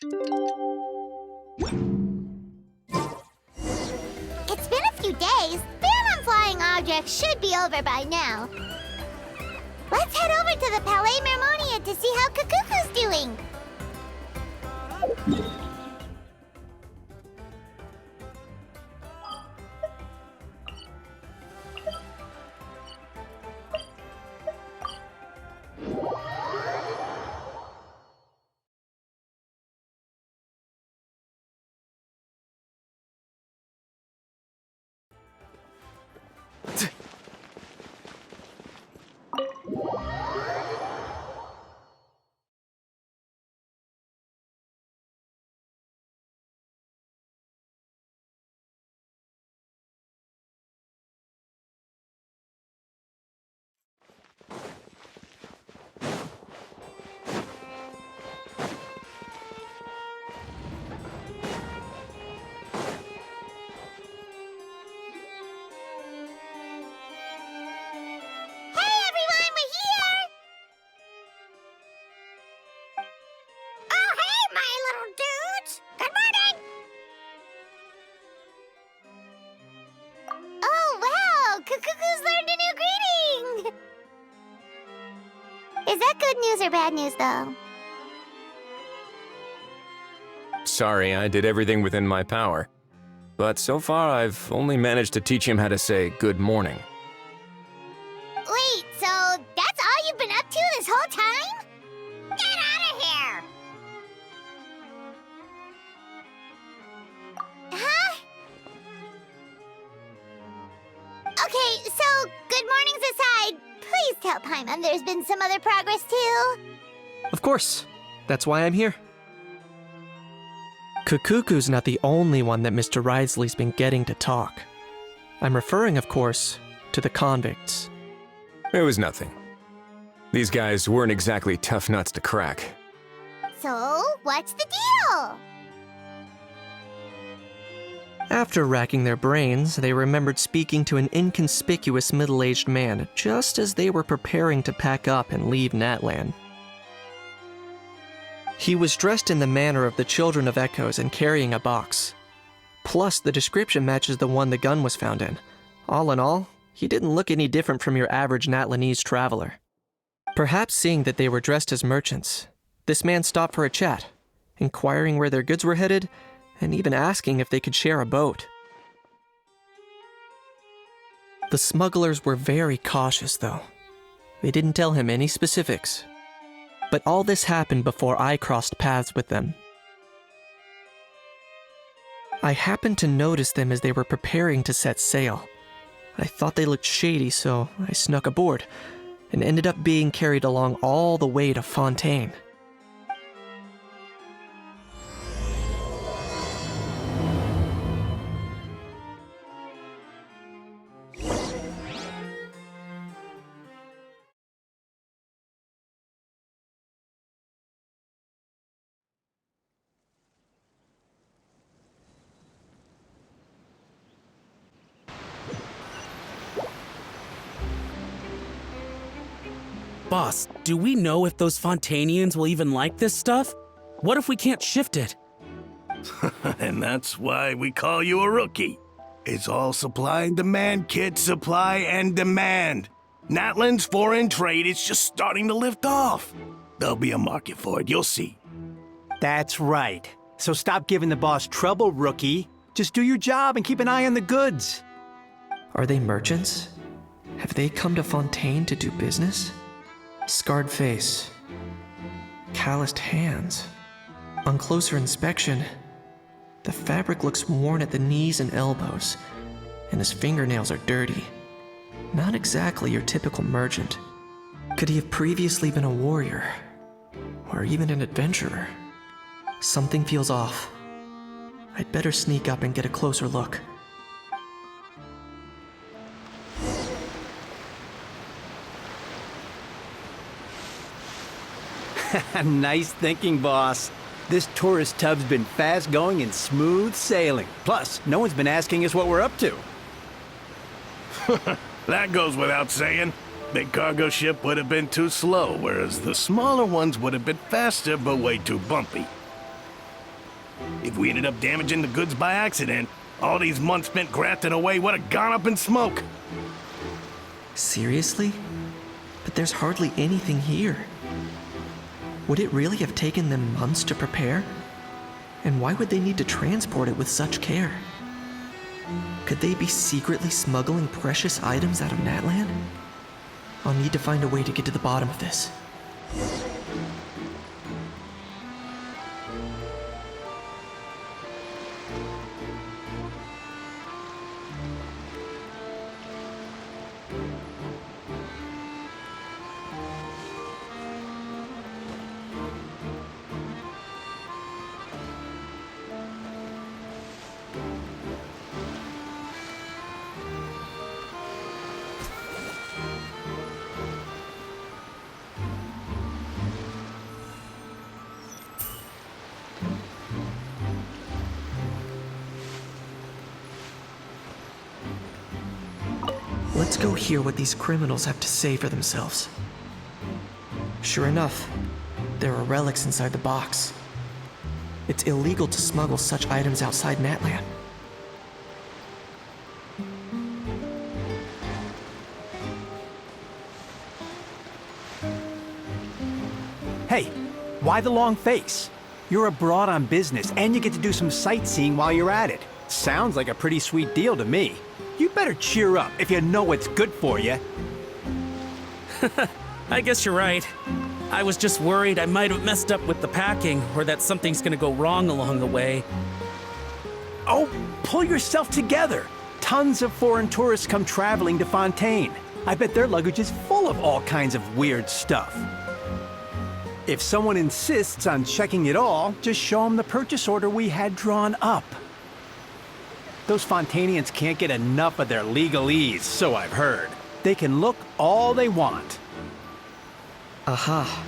It's been a few days. Ban on flying objects should be over by now. Let's head over to the Palais Mermonia to see how Cacucu's doing. Is that good news or bad news, though? Sorry, I did everything within my power. But so far, I've only managed to teach him how to say good morning. Wait, so that's all you've been up to this whole time? Get out of here! Huh? Okay, so good mornings aside, please tell Paimon there's been some other progress too. Of course. That's why I'm here. Cacucu's not the only one that Mr. Risley's been getting to talk. I'm referring, of course, to the convicts. It was nothing. These guys weren't exactly tough nuts to crack. So, what's the deal? After racking their brains, they remembered speaking to an inconspicuous middle-aged man just as they were preparing to pack up and leave Natlan. He was dressed in the manner of the Children of Echoes and carrying a box. Plus, the description matches the one the gun was found in. All in all, he didn't look any different from your average Natlanese traveler. Perhaps seeing that they were dressed as merchants, this man stopped for a chat, inquiring where their goods were headed, and even asking if they could share a boat. The smugglers were very cautious, though. They didn't tell him any specifics. But all this happened before I crossed paths with them. I happened to notice them as they were preparing to set sail. I thought they looked shady, so I snuck aboard, and ended up being carried along all the way to Fontaine. Boss, do we know if those Fontainians will even like this stuff? What if we can't shift it? And that's why we call you a rookie. It's all supply and demand, kid. Supply and demand. Natlan's foreign trade is just starting to lift off. There'll be a market for it, you'll see. That's right. So stop giving the boss trouble, rookie. Just do your job and keep an eye on the goods. Are they merchants? Have they come to Fontaine to do business? Scarred face. Calloused hands. On closer inspection, the fabric looks worn at the knees and elbows, and his fingernails are dirty. Not exactly your typical merchant. Could he have previously been a warrior? Or even an adventurer? Something feels off. I'd better sneak up and get a closer look. Nice thinking, boss. This tourist tub's been fast-going and smooth sailing. Plus, no one's been asking us what we're up to. That goes without saying. Big cargo ship would have been too slow, whereas the smaller ones would have been faster but way too bumpy. If we ended up damaging the goods by accident, all these months spent grafting away would have gone up in smoke. Seriously? But there's hardly anything here. Would it really have taken them months to prepare? And why would they need to transport it with such care? Could they be secretly smuggling precious items out of Natlan? I'll need to find a way to get to the bottom of this. Let's go hear what these criminals have to say for themselves. Sure enough, there are relics inside the box. It's illegal to smuggle such items outside Natlan. Hey, why the long face? You're abroad on business, and you get to do some sightseeing while you're at it. Sounds like a pretty sweet deal to me. You better cheer up if you know what's good for you. I guess you're right. I was just worried I might have messed up with the packing, or that something's gonna go wrong along the way. Oh, pull yourself together. Tons of foreign tourists come traveling to Fontaine. I bet their luggage is full of all kinds of weird stuff. If someone insists on checking it all, just show them the purchase order we had drawn up. Those Fontainians can't get enough of their legalese, so I've heard. They can look all they want. Aha.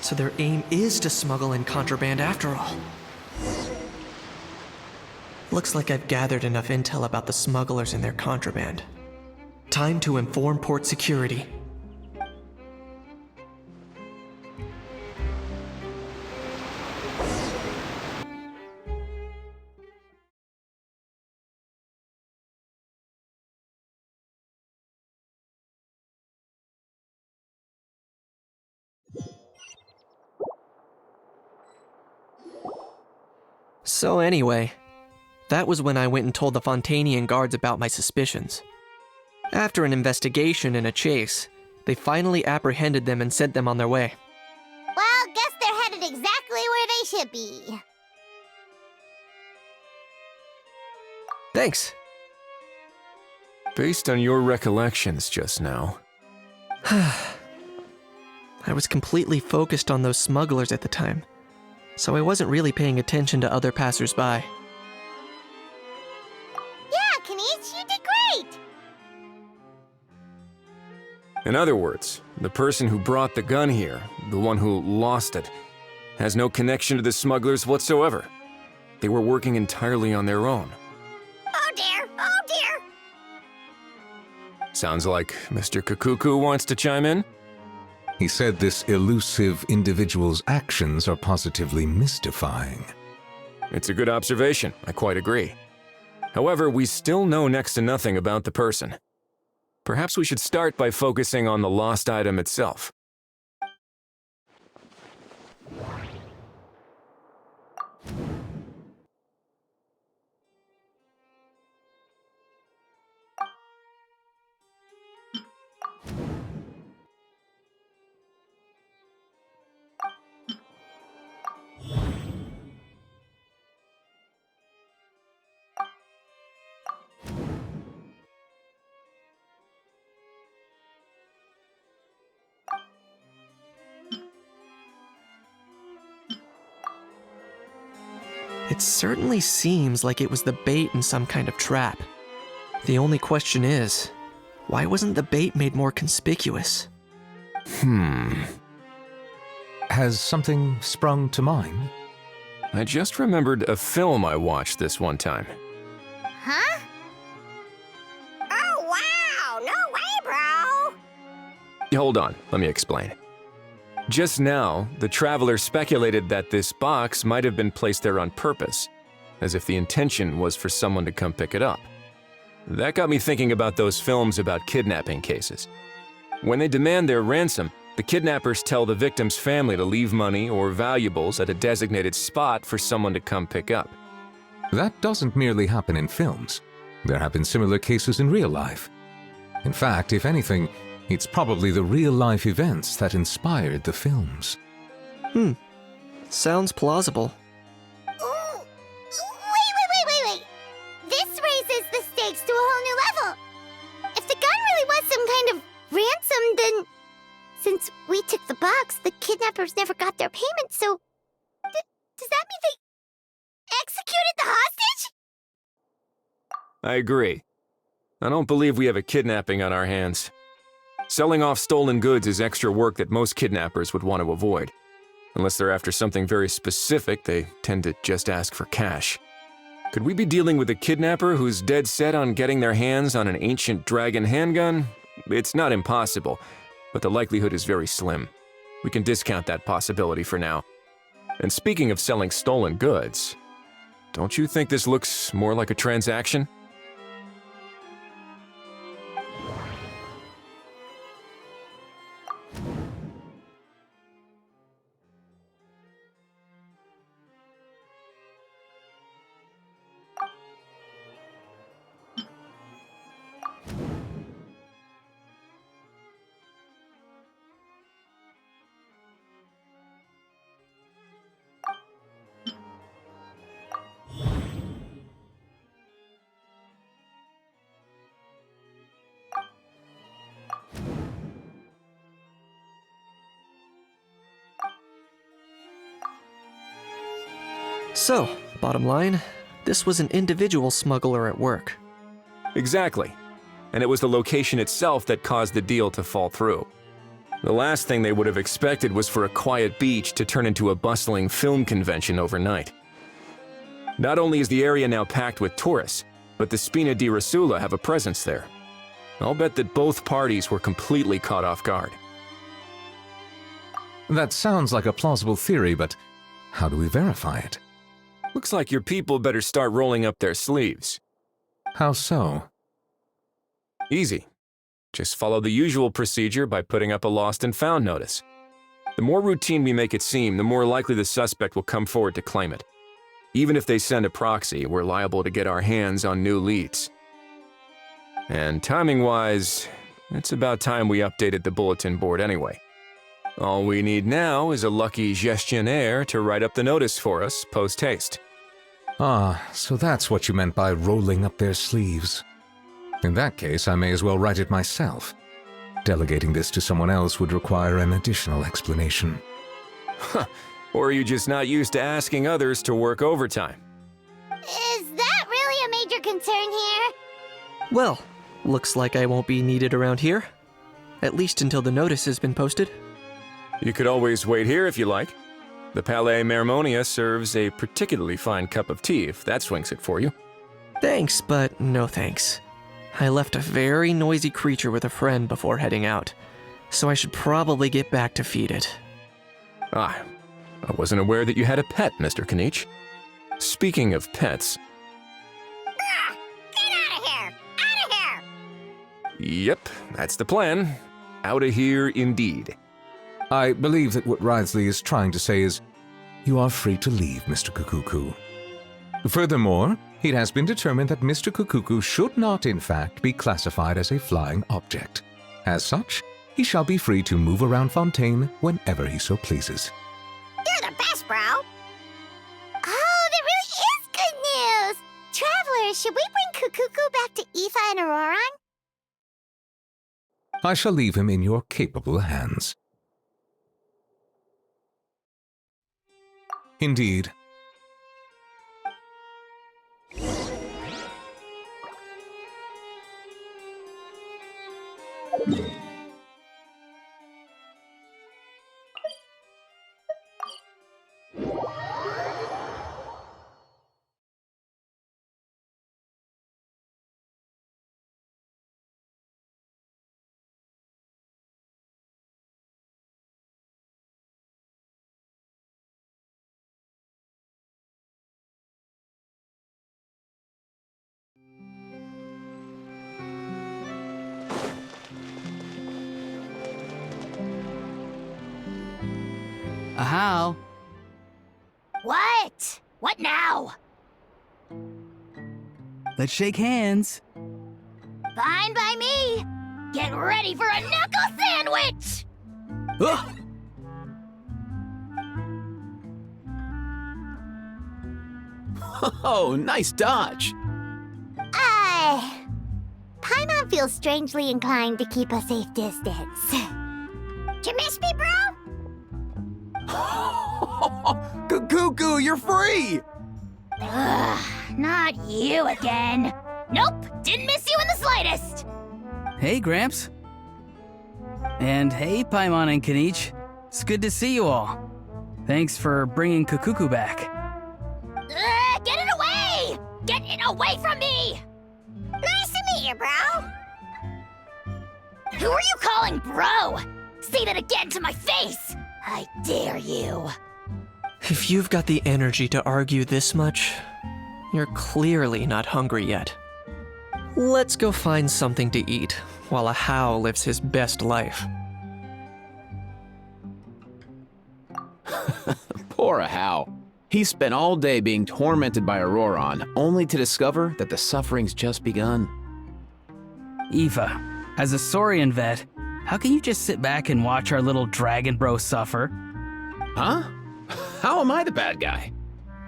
So their aim is to smuggle in contraband after all. Looks like I've gathered enough intel about the smugglers and their contraband. Time to inform port security. So anyway, that was when I went and told the Fontainian guards about my suspicions. After an investigation and a chase, they finally apprehended them and sent them on their way. Well, guess they're headed exactly where they should be. Thanks. Based on your recollections just now, I was completely focused on those smugglers at the time, so I wasn't really paying attention to other passersby. Yeah, Kanish, you did great! in other words, the person who brought the gun here, the one who lost it, has no connection to the smugglers whatsoever. They were working entirely on their own. Oh dear, oh dear! Sounds like Mr. Cacucu wants to chime in? He said this elusive individual's actions are positively mystifying. It's a good observation, I quite agree. However, we still know next to nothing about the person. Perhaps we should start by focusing on the lost item itself. It certainly seems like it was the bait in some kind of trap. The only question is, why wasn't the bait made more conspicuous? Has something sprung to mind? I just remembered a film I watched this one time. Huh? Oh wow, no way, bro! Hold on, let me explain. Just now, the traveler speculated that this box might have been placed there on purpose, as if the intention was for someone to come pick it up. That got me thinking about those films about kidnapping cases. When they demand their ransom, the kidnappers tell the victim's family to leave money or valuables at a designated spot for someone to come pick up. That doesn't merely happen in films. There have been similar cases in real life. In fact, if anything, it's probably the real-life events that inspired the films. Sounds plausible. Ooh. Wait. This raises the stakes to a whole new level. If the gun really was some kind of ransom, then since we took the box, the kidnappers never got their payment, so does that mean they executed the hostage? I agree. I don't believe we have a kidnapping on our hands. Selling off stolen goods is extra work that most kidnappers would want to avoid. Unless they're after something very specific, they tend to just ask for cash. Could we be dealing with a kidnapper who's dead set on getting their hands on an ancient dragon handgun? It's not impossible, but the likelihood is very slim. We can discount that possibility for now. And speaking of selling stolen goods, don't you think this looks more like a transaction? So, bottom line, this was an individual smuggler at work. Exactly. And it was the location itself that caused the deal to fall through. The last thing they would have expected was for a quiet beach to turn into a bustling film convention overnight. Not only is the area now packed with tourists, but the Spina di Rosula have a presence there. I'll bet that both parties were completely caught off guard. That sounds like a plausible theory, but how do we verify it? Looks like your people better start rolling up their sleeves. How so? Easy. Just follow the usual procedure by putting up a lost and found notice. The more routine we make it seem, the more likely the suspect will come forward to claim it. Even if they send a proxy, we're liable to get our hands on new leads. And timing-wise, it's about time we updated the bulletin board anyway. All we need now is a lucky gestionnaire to write up the notice for us post-haste. Ah, so that's what you meant by rolling up their sleeves. In that case, I may as well write it myself. Delegating this to someone else would require an additional explanation. Or are you just not used to asking others to work overtime? Is that really a major concern here? Well, looks like I won't be needed around here. At least until the notice has been posted. You could always wait here if you like. The Palais Mermonia serves a particularly fine cup of tea if that swings it for you. Thanks, but no thanks. I left a very noisy creature with a friend before heading out, so I should probably get back to feed it. Ah, I wasn't aware that you had a pet, Mr. Kanich. Speaking of pets... Get out of here! Out of here! Yep, that's the plan. Out of here indeed. I believe that what Wriothesley is trying to say is, you are free to leave, Mr. Cacucu. Furthermore, it has been determined that Mr. Cacucu should not, in fact, be classified as a flying object. As such, he shall be free to move around Fontaine whenever he so pleases. You're the best, bro! Oh, that really is good news! Travelers, should we bring Cacucu back to Ifa and Ororon? I shall leave him in your capable hands. Indeed. how. What? What now? Let's shake hands. Fine by me. Get ready for a knuckle sandwich! Ugh. Oh, nice dodge. Paimon feels strangely inclined to keep a safe distance. Did you miss me, bro? Cacucu, you're free! Ugh, not you again. Nope, didn't miss you in the slightest. Hey, Gramps. And hey, Paimon and Kanich. It's good to see you all. Thanks for bringing Cacucu back. Get it away! Get it away from me! Nice to meet you, bro. Who are you calling bro? Say that again to my face! I dare you. If you've got the energy to argue this much, you're clearly not hungry yet. Let's go find something to eat while a How lives his best life. Poor How. He spent all day being tormented by Ororon, only to discover that the suffering's just begun. Ifa, as a Saurian vet, how can you just sit back and watch our little dragon bro suffer? Huh? How am I the bad guy?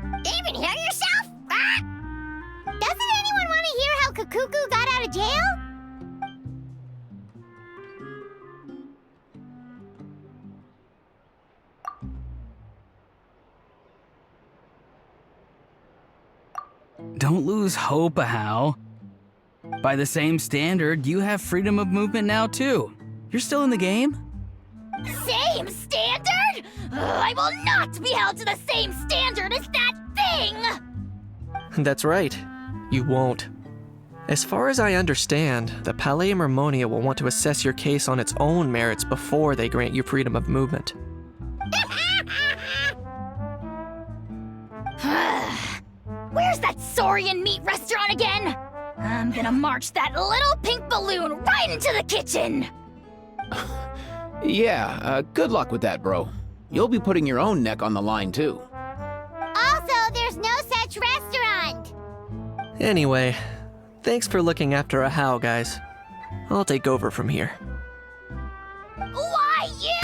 Even hear yourself? Ah! Doesn't anyone want to hear how Cacucu got out of jail? Don't lose hope, How. By the same standard, you have freedom of movement now, too. You're still in the game? Same standard? I will not be held to the same standard as that thing! That's right. You won't. As far as I understand, the Palais Mermonia will want to assess your case on its own merits before they grant you freedom of movement. Where's that Saurian meat restaurant again? I'm gonna march that little pink balloon right into the kitchen! Yeah, good luck with that, bro. You'll be putting your own neck on the line, too. Also, there's no such restaurant! Anyway, thanks for looking after a How, guys. I'll take over from here. Why you?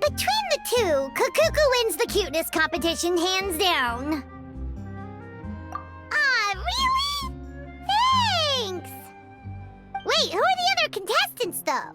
Between the two, Cacucu wins the cuteness competition hands down. Really? Thanks! Wait, who are the other contestants, though?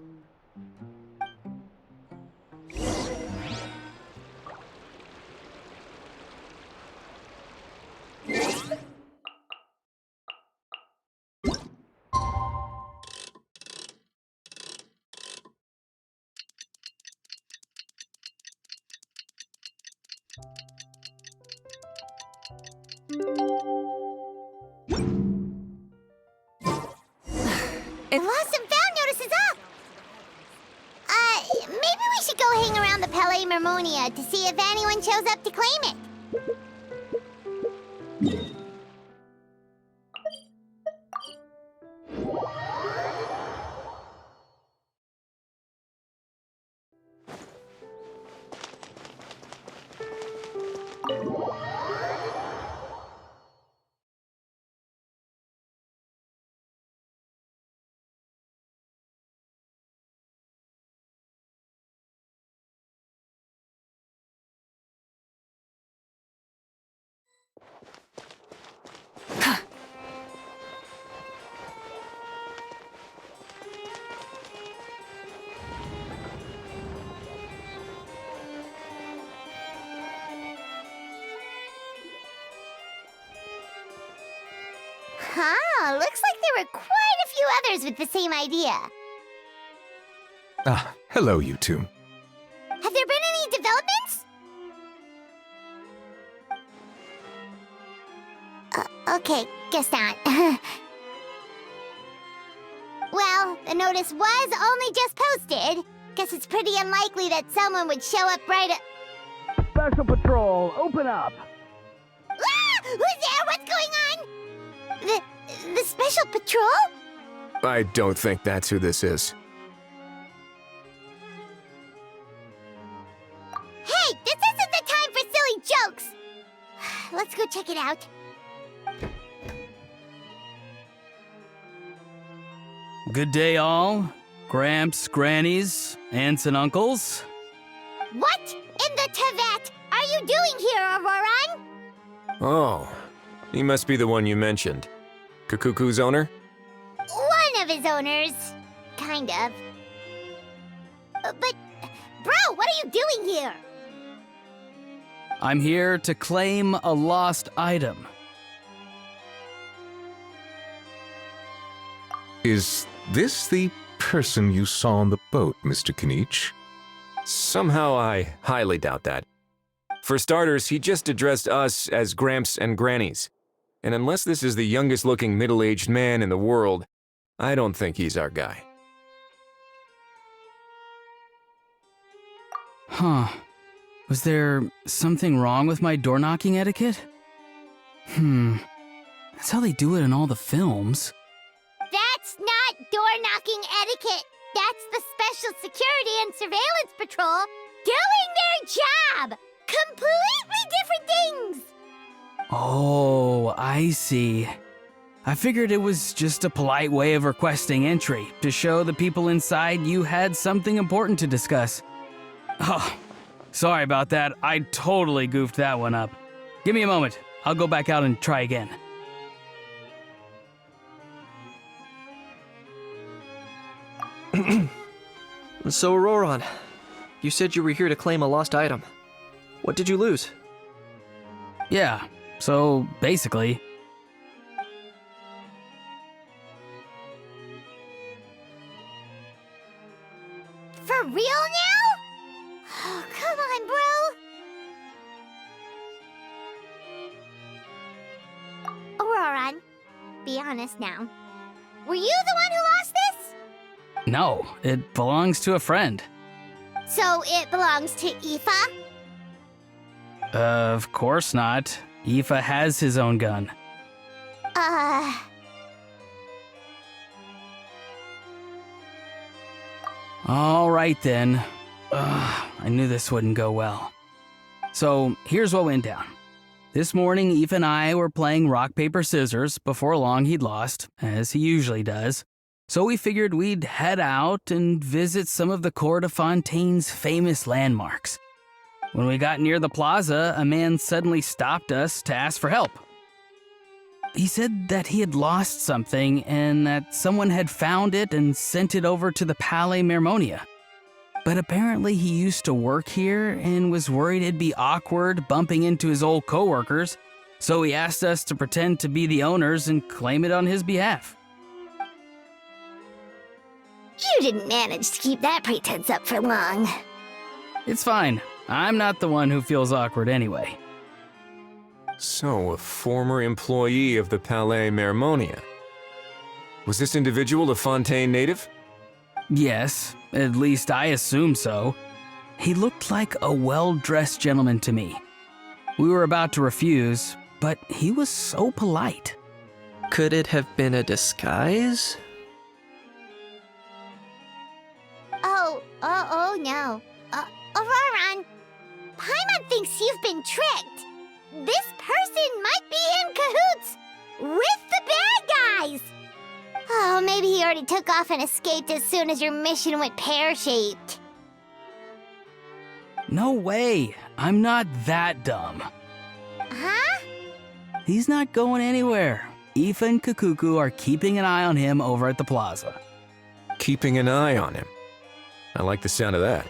And lost and found notice is up! Maybe we should go hang around the Palais Mermonia to see if anyone shows up to claim it. Huh, looks like there were quite a few others with the same idea. Ah, hello, you two. Have there been any developments? Okay, guess not. Well, the notice was only just posted. Guess it's pretty unlikely that someone would show up right at... Special Patrol, open up! Ah! Who's there? What's going on? The Special Patrol? I don't think that's who this is. Hey, this isn't the time for silly jokes! Let's go check it out. Good day, all. Gramps, grannies, aunts, and uncles. What in the Tevat are you doing here, Ororon? Oh, he must be the one you mentioned. Cacucu's owner? One of his owners. Kind of. But, bro, what are you doing here? I'm here to claim a lost item. Is this the person you saw on the boat, Mr. Kinich? Somehow I highly doubt that. For starters, he just addressed us as Gramps and Grannies. And unless this is the youngest looking middle-aged man in the world, I don't think he's our guy. Huh. Was there something wrong with my door-knocking etiquette? That's how they do it in all the films. That's not door-knocking etiquette. That's the Special Security and Surveillance Patrol doing their job! Completely different things! Oh, I see. I figured it was just a polite way of requesting entry to show the people inside you had something important to discuss. Oh, sorry about that. I totally goofed that one up. Give me a moment. I'll go back out and try again. So, Ororon, you said you were here to claim a lost item. What did you lose? Yeah, so basically... For real now? Oh, come on, bro. Ororon, be honest now. Were you the one who lost this? No, it belongs to a friend. So it belongs to Ifa? Of course not. Ifa has his own gun. All right then. I knew this wouldn't go well. So here's what went down. This morning, Ifa and I were playing rock, paper, scissors. Before long, he'd lost, as he usually does. So we figured we'd head out and visit some of the Court of Fontaine's famous landmarks. When we got near the plaza, a man suddenly stopped us to ask for help. He said that he had lost something and that someone had found it and sent it over to the Palais Mermonia. But apparently he used to work here and was worried it'd be awkward bumping into his old coworkers, so he asked us to pretend to be the owners and claim it on his behalf. You didn't manage to keep that pretense up for long. It's fine. I'm not the one who feels awkward anyway. So, a former employee of the Palais Mermonia. Was this individual a Fontaine native? Yes, at least I assume so. He looked like a well-dressed gentleman to me. We were about to refuse, but he was so polite. Could it have been a disguise? Oh no. Ororon, Paimon thinks you've been tricked. This person might be in cahoots with the bad guys. Oh, maybe he already took off and escaped as soon as your mission went pear-shaped. No way. I'm not that dumb. Huh? He's not going anywhere. Ifa and Cacucu are keeping an eye on him over at the plaza. Keeping an eye on him. I like the sound of that.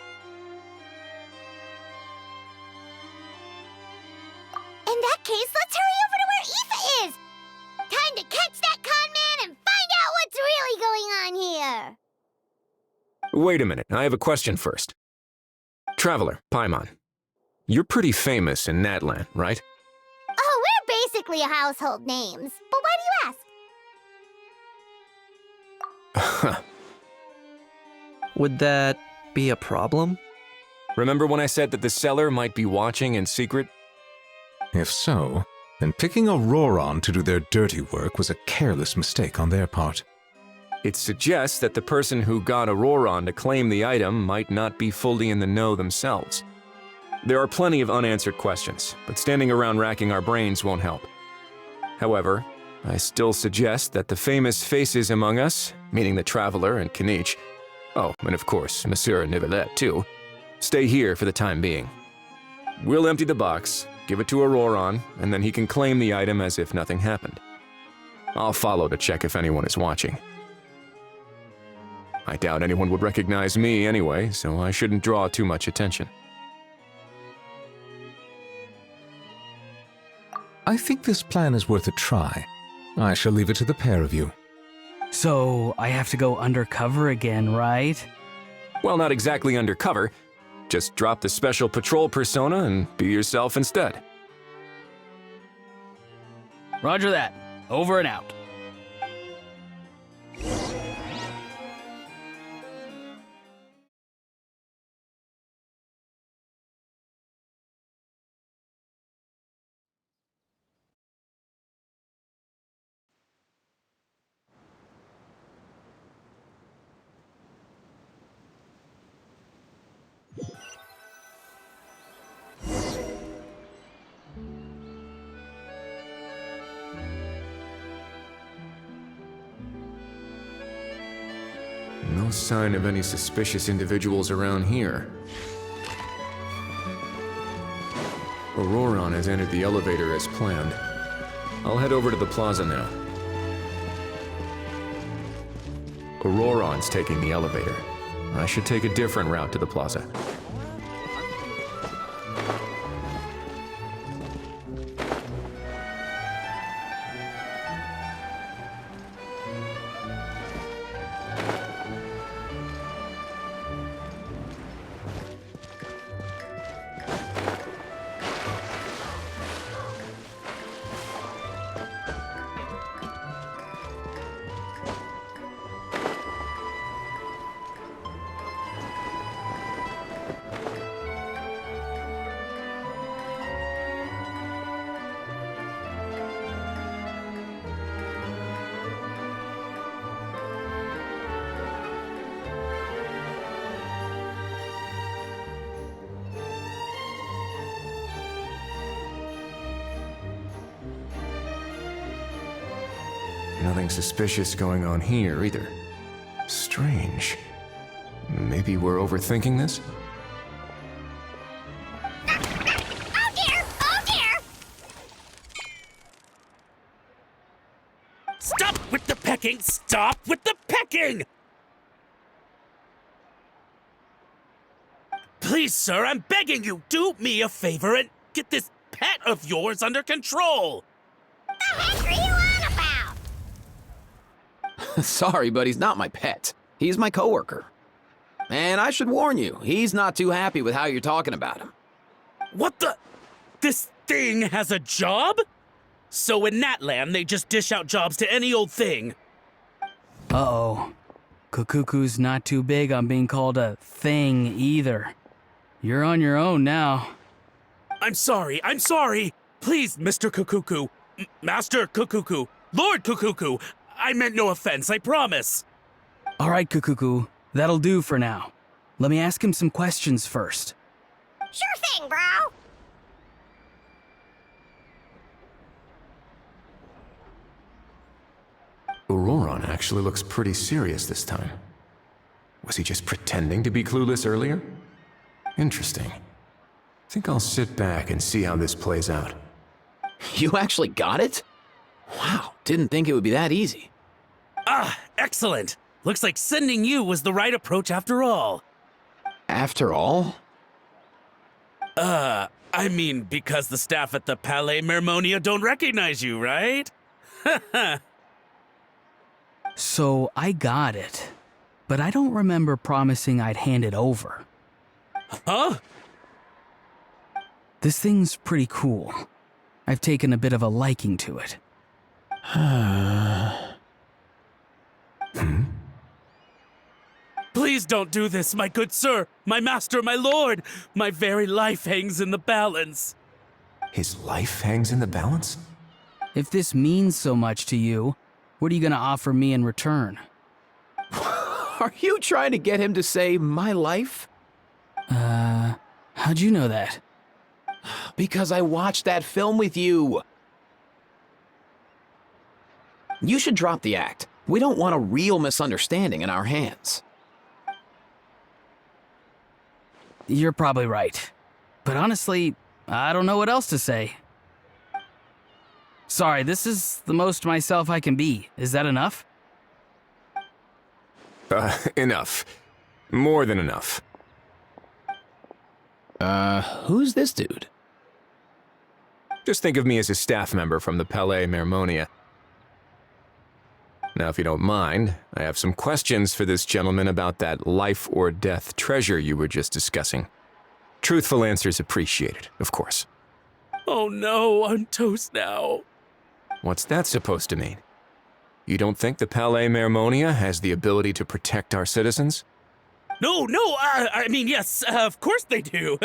In that case, let's hurry over to where Ifa is. Time to catch that con man and find out what's really going on here. Wait a minute, I have a question first. Traveler, Paimon, you're pretty famous in Natland, right? Oh, we're basically household names. But why do you ask? Would that be a problem? Remember when I said that the seller might be watching in secret? If so, then picking Ororon to do their dirty work was a careless mistake on their part. It suggests that the person who got Ororon to claim the item might not be fully in the know themselves. There are plenty of unanswered questions, but standing around racking our brains won't help. However, I still suggest that the famous faces among us, meaning the Traveler and Kinich, oh, and of course, Monsieur Nivelet too, stay here for the time being. We'll empty the box, give it to Ororon, and then he can claim the item as if nothing happened. I'll follow to check if anyone is watching. I doubt anyone would recognize me anyway, so I shouldn't draw too much attention. I think this plan is worth a try. I shall leave it to the pair of you. So, I have to go undercover again, right? Well, not exactly undercover. Just drop the special patrol persona and be yourself instead. Roger that. Over and out. No sign of any suspicious individuals around here. Ororon has entered the elevator as planned. I'll head over to the plaza now. Ororon's taking the elevator. I should take a different route to the plaza. Nothing suspicious going on here, either. Strange. Maybe we're overthinking this? Oh dear! Oh dear! Stop with the pecking! Stop with the pecking! Please, sir, I'm begging you, do me a favor and get this pet of yours under control! The heck are you on about? Sorry, but he's not my pet. He's my coworker. And I should warn you, he's not too happy with how you're talking about him. What the? This thing has a job? So in Natland, they just dish out jobs to any old thing. Uh-oh. Cacucu's not too big on being called a thing either. You're on your own now. I'm sorry. Please, Mr. Cacucu. Master Cacucu. Lord Cacucu. I meant no offense, I promise. All right, Cacucu. That'll do for now. Let me ask him some questions first. Sure thing, bro. Ororon actually looks pretty serious this time. Was he just pretending to be clueless earlier? Interesting. Think I'll sit back and see how this plays out. You actually got it? Wow, didn't think it would be that easy. Ah, excellent. Looks like sending you was the right approach after all. After all? I mean, because the staff at the Palais Mermonia don't recognize you, right? So I got it, but I don't remember promising I'd hand it over. Huh? This thing's pretty cool. I've taken a bit of a liking to it. Please don't do this, my good sir, my master, my lord. My very life hangs in the balance. His life hangs in the balance? If this means so much to you, what are you gonna offer me in return? Are you trying to get him to say my life? How'd you know that? Because I watched that film with you. You should drop the act. We don't want a real misunderstanding in our hands. You're probably right. But honestly, I don't know what else to say. Sorry, this is the most myself I can be. Is that enough? Enough. More than enough. Who's this dude? Just think of me as a staff member from the Palais Mermonia. Now, if you don't mind, I have some questions for this gentleman about that life or death treasure you were just discussing. Truthful answers appreciated, of course. Oh no, I'm toast now. What's that supposed to mean? You don't think the Palais Mermonia has the ability to protect our citizens? No, I mean, yes, of course they do.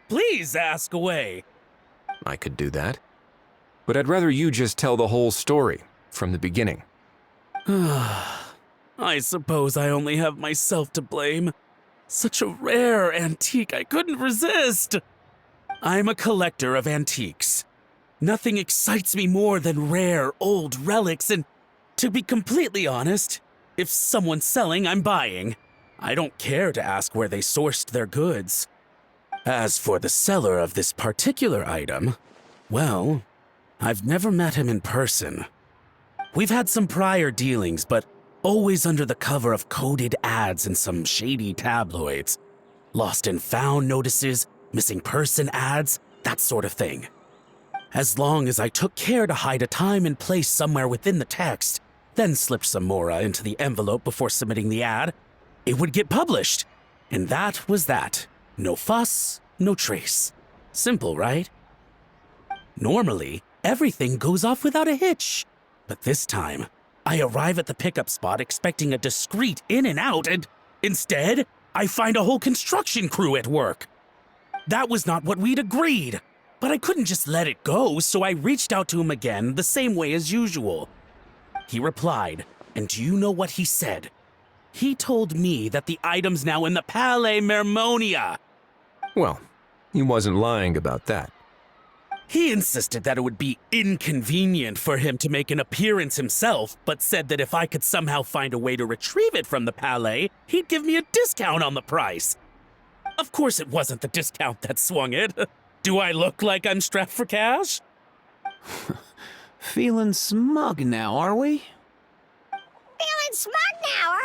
Please ask away. I could do that. But I'd rather you just tell the whole story, from the beginning. I suppose I only have myself to blame. Such a rare antique, I couldn't resist. I'm a collector of antiques. Nothing excites me more than rare, old relics, and to be completely honest, if someone's selling, I'm buying. I don't care to ask where they sourced their goods. As for the seller of this particular item, well, I've never met him in person. We've had some prior dealings, but always under the cover of coded ads in some shady tabloids. Lost and found notices, missing person ads, that sort of thing. As long as I took care to hide a time and place somewhere within the text, then slipped some mora into the envelope before submitting the ad, it would get published. And that was that. No fuss, no trace. Simple, right? Normally, everything goes off without a hitch. But this time, I arrive at the pickup spot expecting a discreet in and out, and instead, I find a whole construction crew at work. That was not what we'd agreed, but I couldn't just let it go, so I reached out to him again the same way as usual. He replied, and do you know what he said? He told me that the item's now in the Palais Mermonia. Well, he wasn't lying about that. He insisted that it would be inconvenient for him to make an appearance himself, but said that if I could somehow find a way to retrieve it from the Palais, he'd give me a discount on the price. Of course, it wasn't the discount that swung it. Do I look like I'm strapped for cash? Feeling smug now, are we? Feeling smug now, are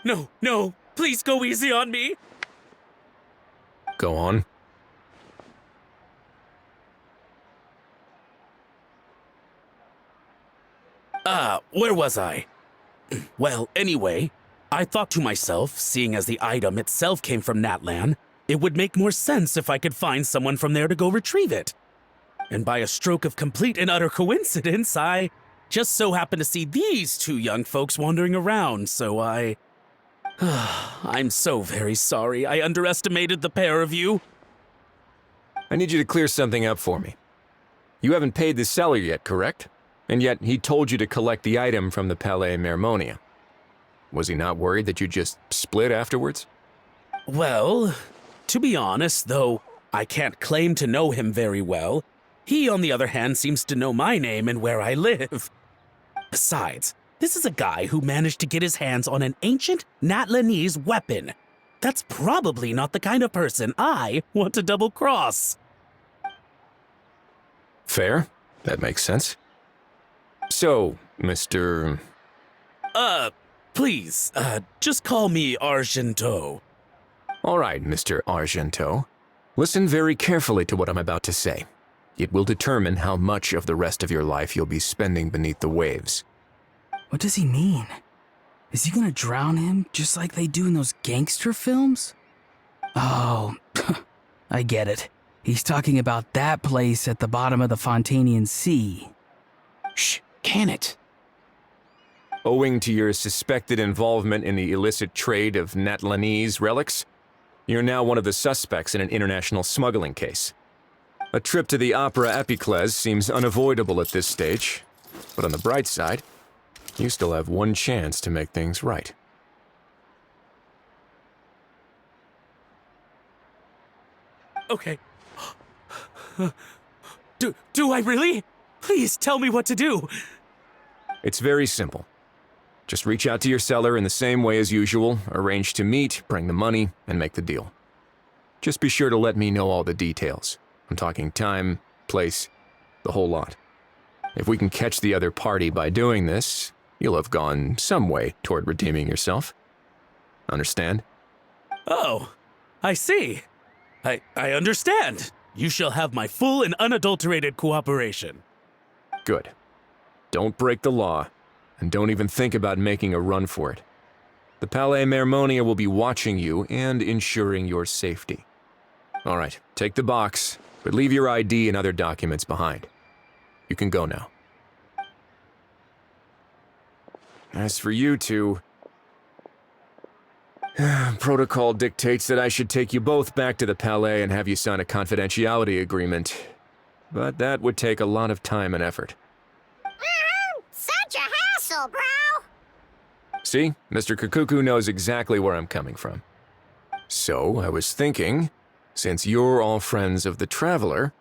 we? No, please go easy on me. Go on. Where was I? Well, anyway, I thought to myself, seeing as the item itself came from Natlan, it would make more sense if I could find someone from there to go retrieve it. And by a stroke of complete and utter coincidence, I just so happened to see these two young folks wandering around, so I'm so very sorry I underestimated the pair of you. I need you to clear something up for me. You haven't paid the seller yet, correct? And yet he told you to collect the item from the Palais Mermonia. Was he not worried that you just split afterwards? Well, to be honest, though I can't claim to know him very well, he, on the other hand, seems to know my name and where I live. Besides, this is a guy who managed to get his hands on an ancient Natlanese weapon. That's probably not the kind of person I want to double-cross. Fair. That makes sense. So, Mr. Please, just call me Argento. All right, Mr. Argento. Listen very carefully to what I'm about to say. It will determine how much of the rest of your life you'll be spending beneath the waves. What does he mean? Is he gonna drown him just like they do in those gangster films? Oh, I get it. He's talking about that place at the bottom of the Fontainian Sea. Shh, can it? Owing to your suspected involvement in the illicit trade of Natlanese relics, you're now one of the suspects in an international smuggling case. A trip to the Opera Epiclese seems unavoidable at this stage, but on the bright side, you still have one chance to make things right. Okay. Do I really? Please tell me what to do. It's very simple. Just reach out to your seller in the same way as usual, arrange to meet, bring the money, and make the deal. Just be sure to let me know all the details. I'm talking time, place, the whole lot. If we can catch the other party by doing this, you'll have gone some way toward redeeming yourself. Understand? Oh, I see. I understand. You shall have my full and unadulterated cooperation. Good. Don't break the law, and don't even think about making a run for it. The Palais Mermonia will be watching you and ensuring your safety. All right, take the box, but leave your ID and other documents behind. You can go now. As for you two, protocol dictates that I should take you both back to the Palais and have you sign a confidentiality agreement. But that would take a lot of time and effort. Such a hassle, bro! See, Mr. Cacucu knows exactly where I'm coming from. So, I was thinking, since you're all friends of the Traveler...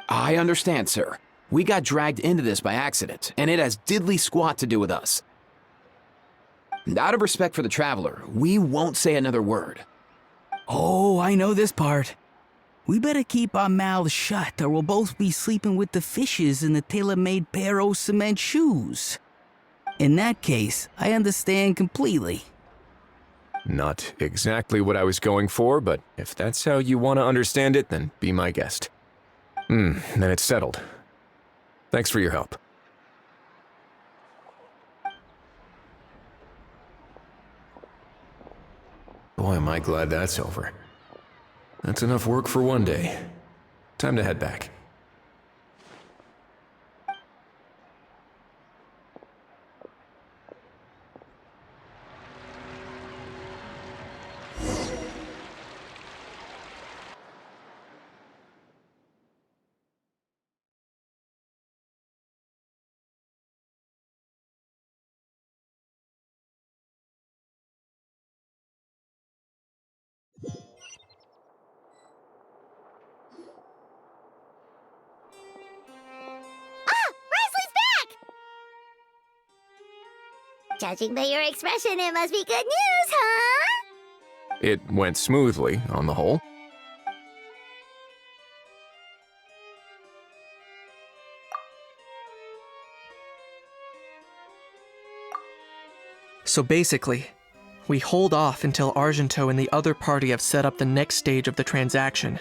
I understand, sir. We got dragged into this by accident, and it has diddly squat to do with us. And out of respect for the Traveler, we won't say another word. Oh, I know this part. We better keep our mouths shut or we'll both be sleeping with the fishes in the tailor-made pair of cement shoes. In that case, I understand completely. Not exactly what I was going for, but if that's how you want to understand it, then be my guest. Then it's settled. Thanks for your help. Boy, am I glad that's over. That's enough work for one day. Time to head back. Judging by your expression, it must be good news, huh? It went smoothly, on the whole. So basically, we hold off until Argento and the other party have set up the next stage of the transaction.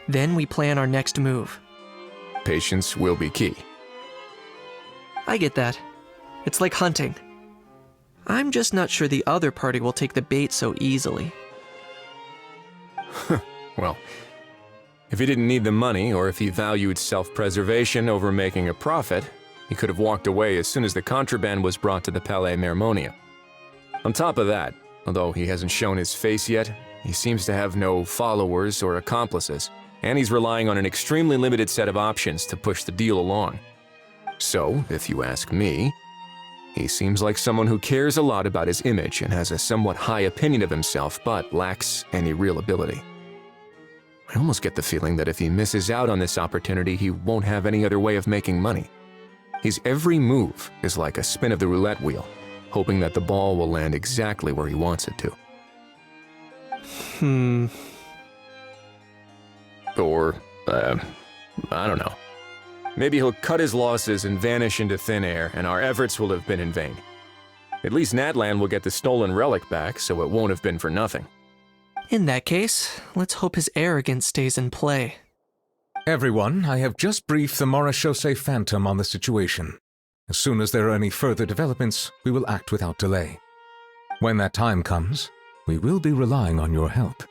Then we plan our next move. Patience will be key. I get that. It's like hunting. I'm just not sure the other party will take the bait so easily. Well, if he didn't need the money, or if he valued self-preservation over making a profit, he could have walked away as soon as the contraband was brought to the Palais Mermonia. On top of that, although he hasn't shown his face yet, he seems to have no followers or accomplices, and he's relying on an extremely limited set of options to push the deal along. So, if you ask me, he seems like someone who cares a lot about his image and has a somewhat high opinion of himself, but lacks any real ability. I almost get the feeling that if he misses out on this opportunity, he won't have any other way of making money. His every move is like a spin of the roulette wheel, hoping that the ball will land exactly where he wants it to. Or, I don't know. Maybe he'll cut his losses and vanish into thin air, and our efforts will have been in vain. At least Natlan will get the stolen relic back, so it won't have been for nothing. In that case, let's hope his arrogance stays in play. Everyone, I have just briefed the Marechaussee Phantom on the situation. As soon as there are any further developments, we will act without delay. When that time comes, we will be relying on your help.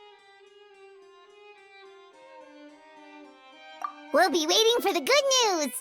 We'll be waiting for the good news!